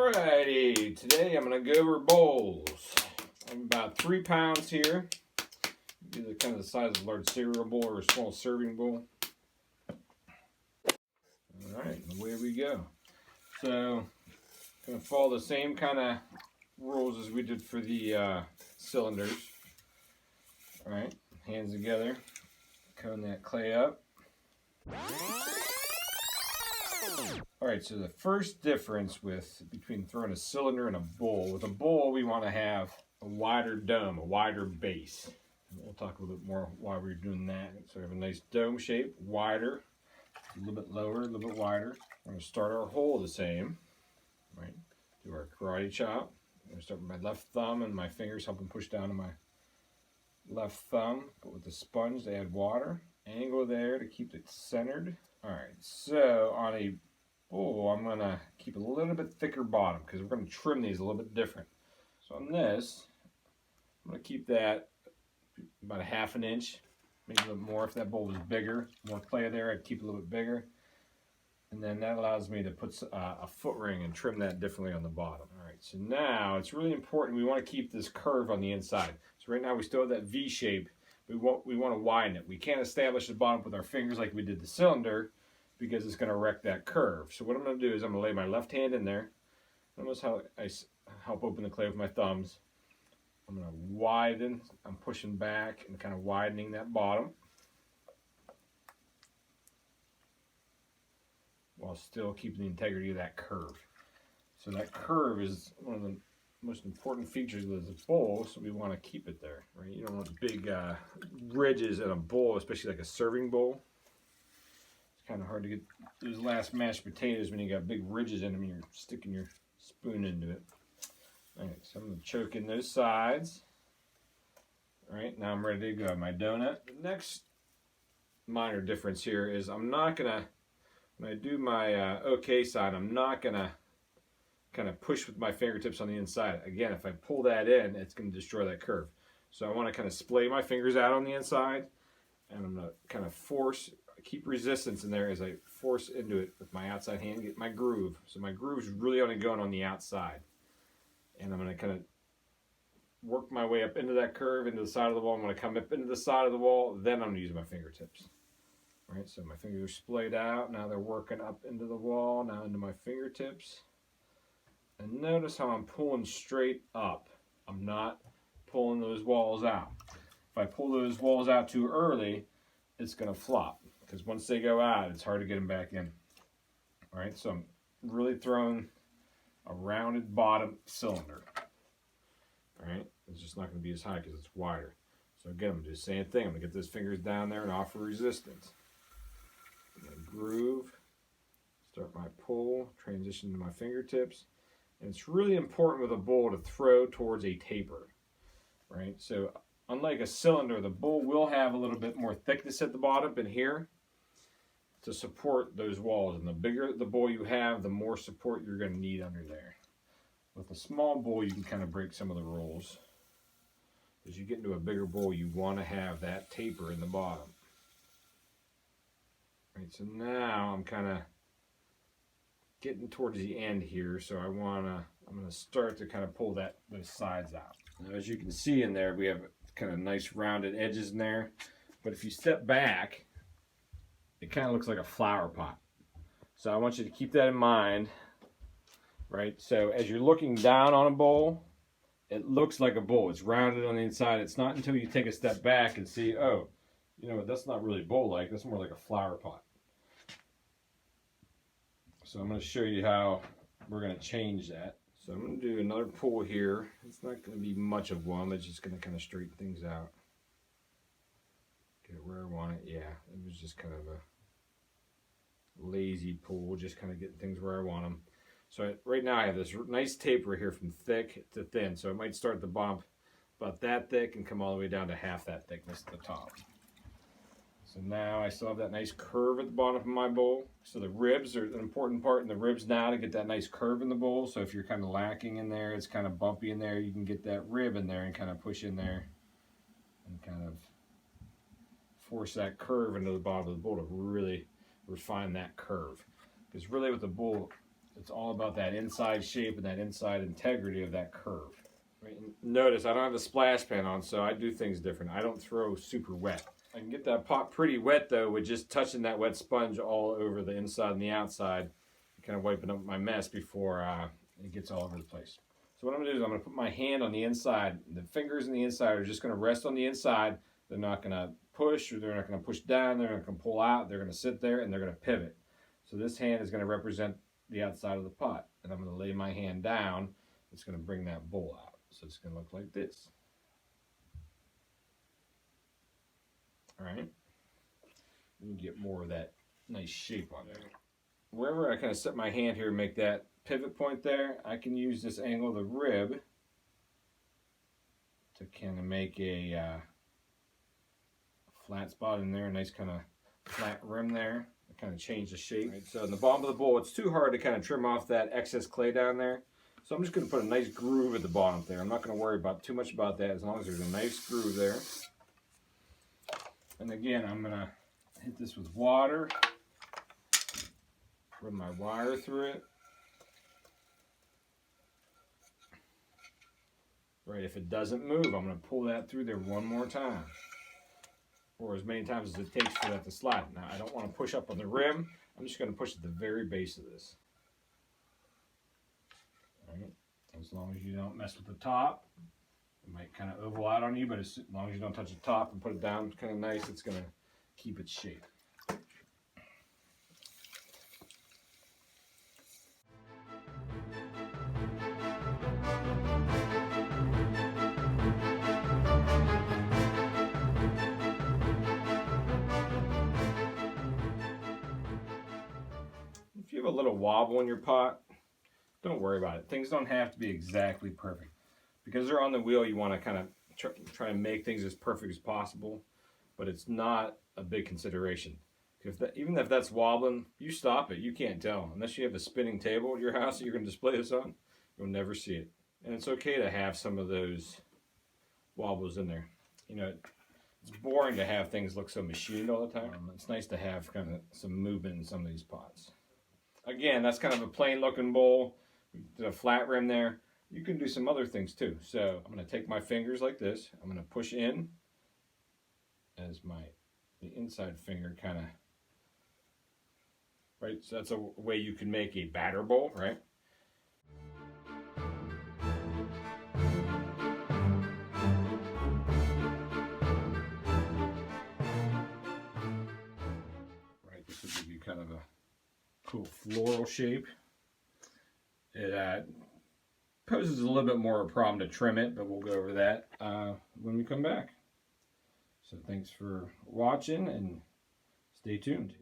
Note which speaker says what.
Speaker 1: Alrighty, today I'm going to go over bowls. I'm about 3 pounds here. Either kind of the size of a large cereal bowl or a small serving bowl. Alright, away we go. So, going to follow the same kind of rules as we did for the cylinders. Alright, hands together, cone that clay up. Alright, so the first difference between throwing a cylinder and a bowl, with a bowl we want to have a wider dome, a wider base. And we'll talk a little bit more why we're doing that. So we have a nice dome shape, wider, a little bit lower, a little bit wider. We're going to start our hole the same, right? Do our karate chop. I'm going to start with my left thumb and my fingers helping push down to my left thumb, but with the sponge to add water. Angle there to keep it centered. Alright, so on a bowl, I'm going to keep a little bit thicker bottom because we're going to trim these a little bit different. So on this, I'm going to keep that about a ½ an inch, maybe a little more if that bowl was bigger. More clay there, I'd keep it a little bit bigger. And then that allows me to put a foot ring and trim that differently on the bottom. Alright, so now it's really important. We want to keep this curve on the inside. So right now we still have that V shape. We want to widen it. We can't establish the bottom with our fingers like we did the cylinder because it's going to wreck that curve. So what I'm going to do is I'm going to lay my left hand in there. Notice how I help open the clay with my thumbs. I'm going to widen. I'm pushing back and kind of widening that bottom while still keeping the integrity of that curve. So that curve is one of the most important features of this bowl, so we want to keep it there, right? You don't want big ridges in a bowl, especially like a serving bowl. It's kind of hard to get those last mashed potatoes when you got big ridges in them and you're sticking your spoon into it. All right, so I'm going to choke in those sides. All right, now I'm ready to go. My donut. The next minor difference here is I'm not going to, when I do my OK side, I'm not going to kind of push with my fingertips on the inside. Again, if I pull that in, it's going to destroy that curve. So I want to kind of splay my fingers out on the inside, and I'm going to kind of keep resistance in there as I force into it with my outside hand, get my groove. So my groove is really only going on the outside. And I'm going to kind of work my way up into that curve, into the side of the wall. I'm going to come up into the side of the wall, then I'm going to use my fingertips. All right, so my fingers are splayed out. Now they're working up into the wall, now into my fingertips. And notice how I'm pulling straight up. I'm not pulling those walls out. If I pull those walls out too early, it's going to flop. Because once they go out, it's hard to get them back in. All right, so I'm really throwing a rounded bottom cylinder. All right, it's just not going to be as high because it's wider. So again, I'm going to do the same thing. I'm going to get those fingers down there and offer resistance. I'm going to groove, start my pull, transition to my fingertips. And it's really important with a bowl to throw towards a taper, right? So unlike a cylinder, the bowl will have a little bit more thickness at the bottom and here to support those walls. And the bigger the bowl you have, the more support you're going to need under there. With a small bowl, you can kind of break some of the rules. As you get into a bigger bowl, you want to have that taper in the bottom. Right, so now I'm kind of getting towards the end here, so I'm gonna start to kind of pull those sides out. Now, as you can see in there, we have kind of nice rounded edges in there, but if you step back, it kind of looks like a flower pot. So I want you to keep that in mind, right? So as you're looking down on a bowl, it looks like a bowl. It's rounded on the inside. It's not until you take a step back and see, oh, you know, that's not really bowl-like. That's more like a flower pot. So I'm going to show you how we're going to change that. So I'm going to do another pull here. It's not going to be much of one. It's just going to kind of straighten things out. Get it where I want it. Yeah, it was just kind of a lazy pull, just kind of getting things where I want them. So right now I have this nice taper here from thick to thin. So it might start at the bottom about that thick and come all the way down to half that thickness at the top. So now I still have that nice curve at the bottom of my bowl. So the ribs are an important part in the ribs now to get that nice curve in the bowl. So if you're kind of lacking in there, it's kind of bumpy in there, you can get that rib in there and kind of push in there and kind of force that curve into the bottom of the bowl to really refine that curve. Because really with the bowl, It's all about that inside shape and that inside integrity of that curve. Right? Notice I don't have the splash pan on, so I do things different. I don't throw super wet. I can get that pot pretty wet though with just touching that wet sponge all over the inside and the outside, kind of wiping up my mess before it gets all over the place. So what I'm going to do is I'm going to put my hand on the inside. The fingers on the inside are just going to rest on the inside. They're not going to push, or they're not going to push down. They're not going to pull out. They're going to sit there and they're going to pivot. So this hand is going to represent the outside of the pot. And I'm going to lay my hand down. It's going to bring that bowl out. So it's going to look like this. All right. You get more of that nice shape on there. Wherever I kind of set my hand here and make that pivot point there, I can use this angle of the rib to kind of make a flat spot in there, a nice kind of flat rim there, to kind of change the shape. Right, so in the bottom of the bowl, it's too hard to kind of trim off that excess clay down there. So I'm just going to put a nice groove at the bottom there. I'm not going to worry about too much about that as long as there's a nice groove there. And again, I'm going to hit this with water. Run my wire through it. Right, if it doesn't move, I'm going to pull that through there one more time. Or as many times as it takes for that to slide. Now, I don't want to push up on the rim. I'm just going to push at the very base of this. All right, as long as you don't mess with the top. It might kind of oval out on you, but as long as you don't touch the top and put it down kind of nice, it's going to keep its shape. If you have a little wobble in your pot, don't worry about it. Things don't have to be exactly perfect. Because they're on the wheel, you want to kind of try to make things as perfect as possible, but it's not a big consideration. Even if that's wobbling, you stop it. You can't tell. Unless you have a spinning table at your house that you're going to display this on, you'll never see it. And it's okay to have some of those wobbles in there. You know, it's boring to have things look so machined all the time. It's nice to have kind of some movement in some of these pots. Again, that's kind of a plain looking bowl. We did a flat rim there. You can do some other things too. So I'm going to take my fingers like this. I'm going to push in as the inside finger kind of, right? So that's a way you can make a batter bowl, right? Right, this would give you kind of a cool floral shape. It poses a little bit more of a problem to trim it, but we'll go over that when we come back. So thanks for watching and stay tuned.